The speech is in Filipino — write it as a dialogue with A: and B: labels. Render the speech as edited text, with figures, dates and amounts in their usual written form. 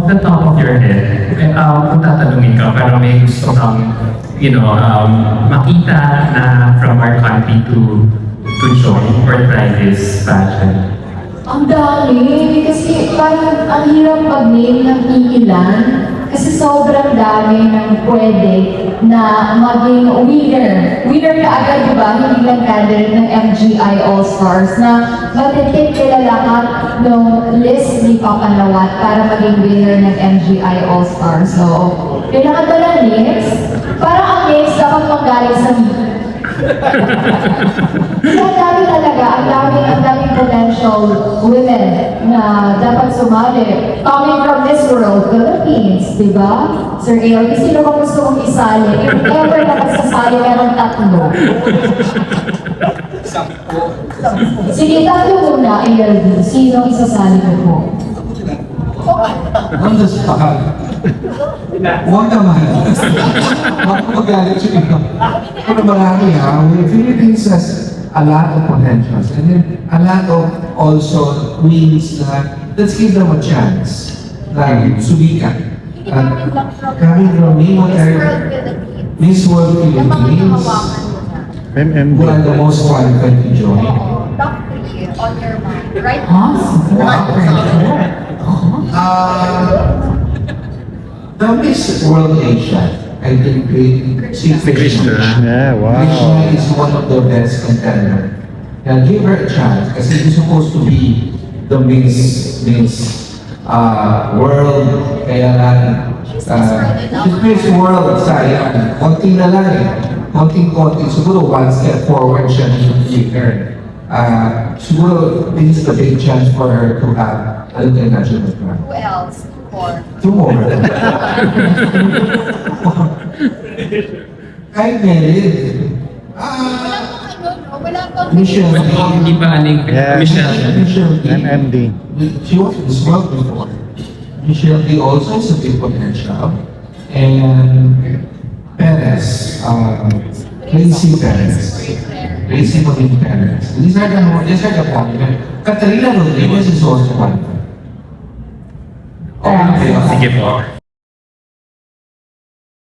A: off the top of your head, kung tatanungin ka, parang may gusto kang, makita na from our country to join or try this fashion?
B: Ang dami, kasi parang ang hirap mag-name ng iilan. Kasi sobrang dami ng pwede na maging winner. Winner ka agad, di ba? Hindi lang candidate ng MGI All-Stars na matitik nila lahat ng list ni Papa Nawat para maging winner ng MGI All-Stars. So, kailangan ba ng names? Parang ang names dapat manggaling sa ang dami talaga, ang daming potential women na dapat sumali. Coming from this world, Philippines, di ba? Sir ALP, sino ba gusto mong isali? If ever nakasasali ka ng tatlo. Sige, tatlo muna, ALP. Sino isasali mo po?
C: On the spot. Huwag naman. Huwag ko magalit siya ito. Pero marami ha. Philippines has a lot of potentials. And then a lot of also queens na let's give them a chance. Like Subikan. Coming from Miss World Philippines.
D: MMD.
C: Who are the most qualified to join.
E: Top 3 on your mind, right?
C: The Miss World Asia, I think si Krishna.
D: Yeah, wow.
C: Krishna is one of the best contender. Yeah, give her a chance kasi she's supposed to be the Miss World. Kaya lang, she's Miss World, sayang. Konti na lang eh. Konting-konti. Siguro one step forward siya na her. Siguro this is the big chance for her to have an international plan.
E: Who else?
C: Two more. Kahit Merit.
E: Wala pang
C: Michelle.
A: Hindi pa aning
D: Yeah.
A: Michelle.
C: Michelle D.
D: MMD.
C: She was in this world before. Michelle D also is a big potential. And Perez. Lacey Perez. Lacey Monique Perez. These are the qualified. Katarina Rodriguez is also qualified. Okay.
A: Sige po.